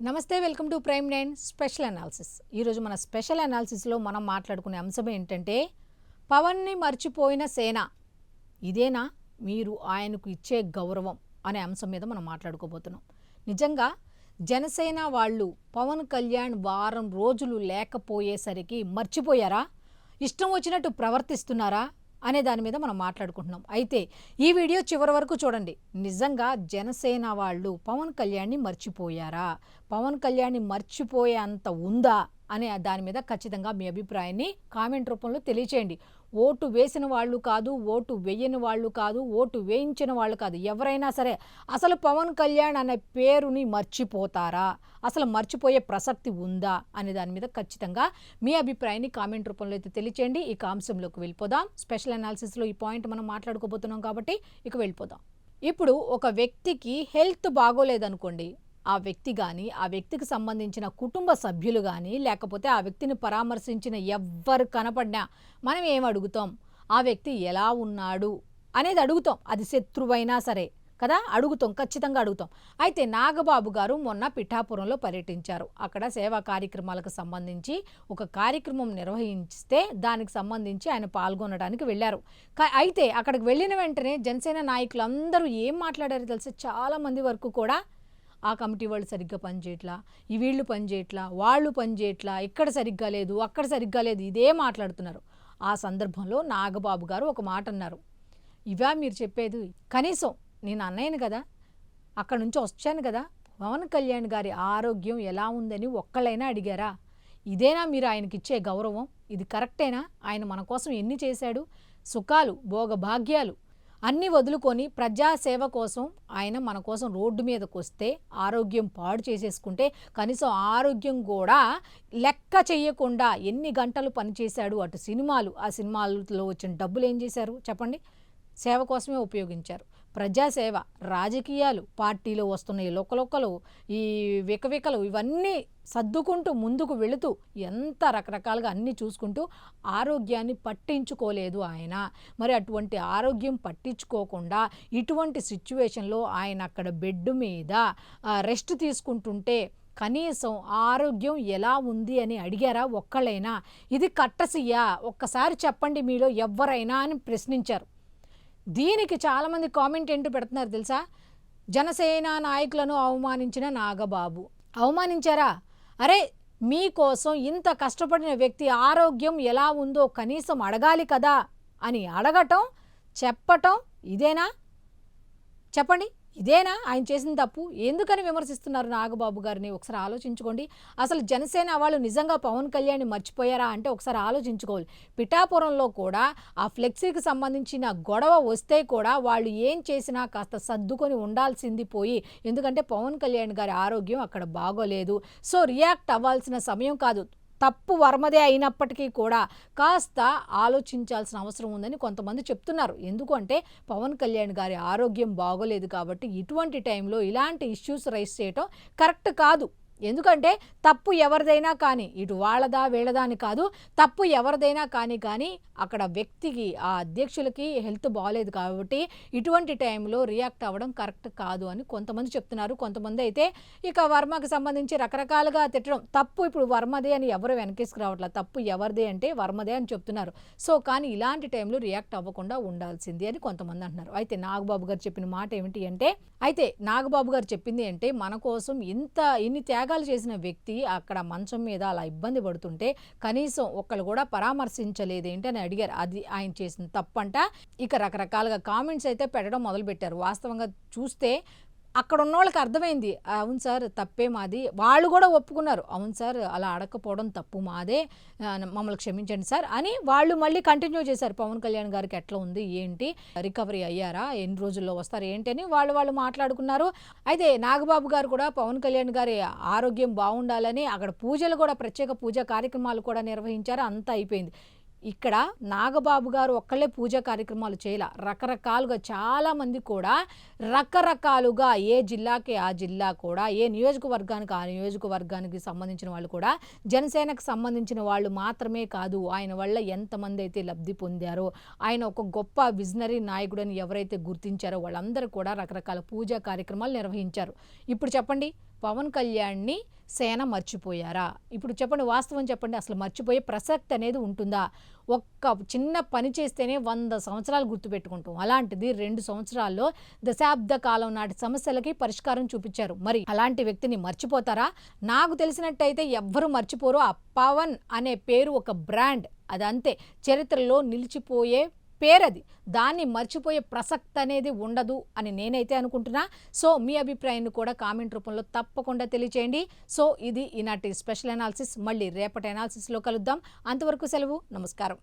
నమస్తే, welcome to prime 9 special analysis. ఈరోజు మన స్పెషల్ అనాలిసిస్లో మనం మాట్లాడుకునే అంశం ఏంటంటే, పవన్ని మర్చిపోయిన సేన ఇదేనా మీరు ఆయనకు ఇచ్చే గౌరవం అనే అంశం మీద మనం మాట్లాడుకోబోతున్నాం. నిజంగా జనసేన వాళ్ళు పవన్ కళ్యాణ్ వారం రోజులు లేకపోయేసరికి మర్చిపోయారా, ఇష్టం వచ్చినట్టు ప్రవర్తిస్తున్నారా అనే దాని మీద మనం మాట్లాడుకుంటున్నాం. అయితే ఈ వీడియో చివరి వరకు చూడండి. నిజంగా జనసేన వాళ్ళు పవన్ కళ్యాణ్ని మర్చిపోయారా, పవన్ కళ్యాణ్ని మర్చిపోయే అంత ఉందా అనే దాని మీద ఖచ్చితంగా మీ అభిప్రాయాన్ని కామెంట్ రూపంలో తెలియచేయండి. ఓటు వేసిన వాళ్ళు కాదు, ఓటు వేయని వాళ్ళు కాదు, ఓటు వేయించిన వాళ్ళు కాదు, ఎవరైనా సరే అసలు పవన్ కళ్యాణ్ అనే పేరుని మర్చిపోతారా, అసలు మర్చిపోయే ప్రసక్తి ఉందా అనే దాని మీద ఖచ్చితంగా మీ అభిప్రాయాన్ని కామెంట్ రూపంలో అయితే తెలియచేయండి. ఇక అంశంలోకి వెళ్ళిపోదాం. స్పెషల్ అనాలిసిస్లో ఈ పాయింట్ మనం మాట్లాడుకోబోతున్నాం కాబట్టి ఇక వెళ్ళిపోదాం. ఇప్పుడు ఒక వ్యక్తికి హెల్త్ బాగోలేదనుకోండి, ఆ వ్యక్తి కానీ, ఆ వ్యక్తికి సంబంధించిన కుటుంబ సభ్యులు కానీ, లేకపోతే ఆ వ్యక్తిని పరామర్శించిన ఎవ్వరు కనపడినా మనం ఏం అడుగుతాం? ఆ వ్యక్తి ఎలా ఉన్నాడు అనేది అడుగుతాం. అది శత్రువైనా సరే కదా, అడుగుతాం, ఖచ్చితంగా అడుగుతాం. అయితే నాగబాబు గారు మొన్న పిఠాపురంలో పర్యటించారు. అక్కడ సేవా కార్యక్రమాలకు సంబంధించి ఒక కార్యక్రమం నిర్వహిస్తే దానికి సంబంధించి ఆయన పాల్గొనడానికి వెళ్ళారు. అయితే అక్కడికి వెళ్ళిన వెంటనే జనసేన నాయకులు అందరూ ఏం మాట్లాడారో తెలిసి చాలామంది వరకు కూడా ఆ కమిటీ వాళ్ళు సరిగ్గా పనిచేయట్లా, ఈ వీళ్ళు పనిచేయట్లా, వాళ్ళు పనిచేయట్లా, ఇక్కడ సరిగ్గా లేదు, అక్కడ సరిగ్గా లేదు, ఇదే మాట్లాడుతున్నారు. ఆ సందర్భంలో నాగబాబు గారు ఒక మాట అన్నారు. ఇవా మీరు చెప్పేది? కనీసం నేను అన్నయ్యను కదా, అక్కడ నుంచి వచ్చాను కదా, పవన్ కళ్యాణ్ గారి ఆరోగ్యం ఎలా ఉందని ఒక్కళ్ళైనా అడిగారా? ఇదేనా మీరు ఆయనకి ఇచ్చే గౌరవం? ఇది కరెక్టేనా? ఆయన మన కోసం ఎన్ని చేశాడు? సుఖాలు, భోగభాగ్యాలు అన్నీ వదులుకొని ప్రజాసేవ కోసం ఆయన మన కోసం రోడ్డు మీదకి వస్తే ఆరోగ్యం పాడు చేసేసుకుంటే, కనీసం ఆరోగ్యం కూడా లెక్క చేయకుండా ఎన్ని గంటలు పనిచేశాడు. అటు సినిమాలు, ఆ సినిమాలలో వచ్చిన డబ్బులు ఏం చేశారు చెప్పండి? సేవ కోసమే ఉపయోగించారు. ప్రజాసేవ, రాజకీయాలు, పార్టీలో వస్తున్న ఈ లొక్కలొక్కలు, ఈ వికవికలు, ఇవన్నీ సర్దుకుంటూ ముందుకు వెళుతూ ఎంత రకరకాలుగా అన్నీ చూసుకుంటూ ఆరోగ్యాన్ని పట్టించుకోలేదు ఆయన. మరి అటువంటి ఆరోగ్యం పట్టించుకోకుండా ఇటువంటి సిచ్యువేషన్లో ఆయన అక్కడ బెడ్ మీద రెస్ట్ తీసుకుంటుంటే కనీసం ఆరోగ్యం ఎలా ఉంది అని అడిగారా ఒక్కళ్ళైనా? ఇది కట్టసియా? ఒక్కసారి చెప్పండి మీలో ఎవ్వరైనా అని ప్రశ్నించారు. దీనికి చాలామంది కామెంట్ ఏంటో పెడుతున్నారు తెలుసా? జనసేన నాయకులను అవమానించిన నాగబాబు. అవమానించారా? అరే, మీకోసం ఇంత కష్టపడిన వ్యక్తి ఆరోగ్యం ఎలా ఉందో కనీసం అడగాలి కదా అని అడగటం, చెప్పటం ఇదేనా? చెప్పండి, ఇదేనా ఆయన చేసిన తప్పు? ఎందుకని విమర్శిస్తున్నారు నాగబాబు గారిని? ఒకసారి ఆలోచించుకోండి. అసలు జనసేన వాళ్ళు నిజంగా పవన్ కళ్యాణ్ని మర్చిపోయారా అంటే ఒకసారి ఆలోచించుకోవాలి. పిఠాపురంలో కూడా ఆ ఫ్లెక్సీకి సంబంధించిన గొడవ వస్తే కూడా వాళ్ళు ఏం చేసినా కాస్త సర్దుకొని ఉండాల్సింది పోయి, ఎందుకంటే పవన్ కళ్యాణ్ గారి ఆరోగ్యం అక్కడ బాగోలేదు. సో రియాక్ట్ అవ్వాల్సిన సమయం కాదు. తప్పు వర్మదే అయినప్పటికీ కూడా కాస్త ఆలోచించాల్సిన అవసరం ఉందని కొంతమంది చెప్తున్నారు. ఎందుకంటే పవన్ కళ్యాణ్ గారి ఆరోగ్యం బాగోలేదు కాబట్టి ఇటువంటి టైంలో ఇలాంటి ఇష్యూస్ రైజ్ చేయటం కరెక్ట్ కాదు. ఎందుకంటే తప్పు ఎవరిదైనా కానీ, ఇటు వాళ్ళదా వీళ్ళదా అని కాదు, తప్పు ఎవరిదైనా కానీ అక్కడ వ్యక్తికి, ఆ అధ్యక్షులకి హెల్త్ బాగోలేదు కాబట్టి ఇటువంటి టైంలో రియాక్ట్ అవ్వడం కరెక్ట్ కాదు అని కొంతమంది చెప్తున్నారు. కొంతమంది అయితే ఇక వర్మకి సంబంధించి రకరకాలుగా తిట్టడం. తప్పు ఇప్పుడు వర్మదే అని ఎవరు వెనకేసుకు రావట్లేదు, తప్పు ఎవరిదే అంటే వర్మదే అని చెప్తున్నారు. సో కానీ ఇలాంటి టైంలో రియాక్ట్ అవ్వకుండా ఉండాల్సింది అని కొంతమంది అంటున్నారు. అయితే నాగబాబు గారు చెప్పిన మాట ఏమిటి అంటే, నాగబాబు గారు చెప్పింది అంటే, మన కోసం ఇన్ని త్యాగాలు చేసిన వ్యక్తి అక్కడ మంచం మీద అలా ఇబ్బంది పడుతుంటే కనీసం ఒక్కళ్ళు కూడా పరామర్శించలేదేంటి అని అడిగారు. అది ఆయన చేసిన తప్పంట. ఇక రకరకాలుగా కామెంట్స్ అయితే పెట్టడం మొదలుపెట్టారు. వాస్తవంగా చూస్తే అక్కడ ఉన్న వాళ్ళకి అర్థమైంది, అవును సార్ తప్పే మాది. వాళ్ళు కూడా ఒప్పుకున్నారు, అవును సార్ అలా అడగకపోవడం తప్పు మాదే, మమ్మల్ని క్షమించండి సార్ అని వాళ్ళు మళ్ళీ కంటిన్యూ చేశారు. పవన్ కళ్యాణ్ గారికి ఎట్లా ఉంది, ఏంటి, రికవరీ అయ్యారా, ఎన్ని రోజుల్లో వస్తారు ఏంటి అని వాళ్ళు మాట్లాడుకున్నారు. అయితే నాగబాబు గారు కూడా పవన్ కళ్యాణ్ గారి ఆరోగ్యం బాగుండాలని అక్కడ పూజలు కూడా, ప్రత్యేక పూజా కార్యక్రమాలు కూడా నిర్వహించారు. అంతా అయిపోయింది. ఇక్కడ నాగబాబు గారు ఒక్కళ్ళే పూజా కార్యక్రమాలు చేయాల, రకరకాలుగా చాలామంది కూడా రకరకాలుగా ఏ జిల్లాకి ఆ జిల్లా కూడా, ఏ నియోజకవర్గానికి ఆ నియోజకవర్గానికి సంబంధించిన వాళ్ళు కూడా, జనసేనకు సంబంధించిన వాళ్ళు మాత్రమే కాదు, ఆయన వల్ల ఎంతమంది అయితే లబ్ధి పొందారో, ఆయన ఒక గొప్ప విజనరీ నాయకుడని ఎవరైతే గుర్తించారో వాళ్ళందరూ కూడా రకరకాల పూజా కార్యక్రమాలు నిర్వహించారు. ఇప్పుడు చెప్పండి, పవన్ కళ్యాణ్ని సేన మర్చిపోయారా? ఇప్పుడు చెప్పండి, వాస్తవం చెప్పండి. అసలు మర్చిపోయే ప్రసక్తి అనేది ఉంటుందా? ఒక్క చిన్న పని చేస్తేనే 100 సంవత్సరాలు గుర్తుపెట్టుకుంటాం. అలాంటిది 2 సంవత్సరాల్లో దశాబ్ద కాలం నాటి సమస్యలకి పరిష్కారం చూపించారు. మరి అలాంటి వ్యక్తిని మర్చిపోతారా? నాకు తెలిసినట్టయితే ఎవ్వరూ మర్చిపోరు. ఆ పవన్ అనే పేరు ఒక బ్రాండ్. అదంతే, చరిత్రలో నిలిచిపోయే పేరది. దాన్ని మర్చిపోయే ప్రసక్తి అనేది ఉండదు అని నేనైతే అనుకుంటున్నా. సో మీ అభిప్రాయాన్ని కూడా కామెంట్ రూపంలో తప్పకుండా తెలియచేయండి. సో ఇది ఈనాటి స్పెషల్ అనాలిసిస్. మళ్ళీ రేపటి అనాలిసిస్లో కలుద్దాం. అంతవరకు సెలవు. నమస్కారం.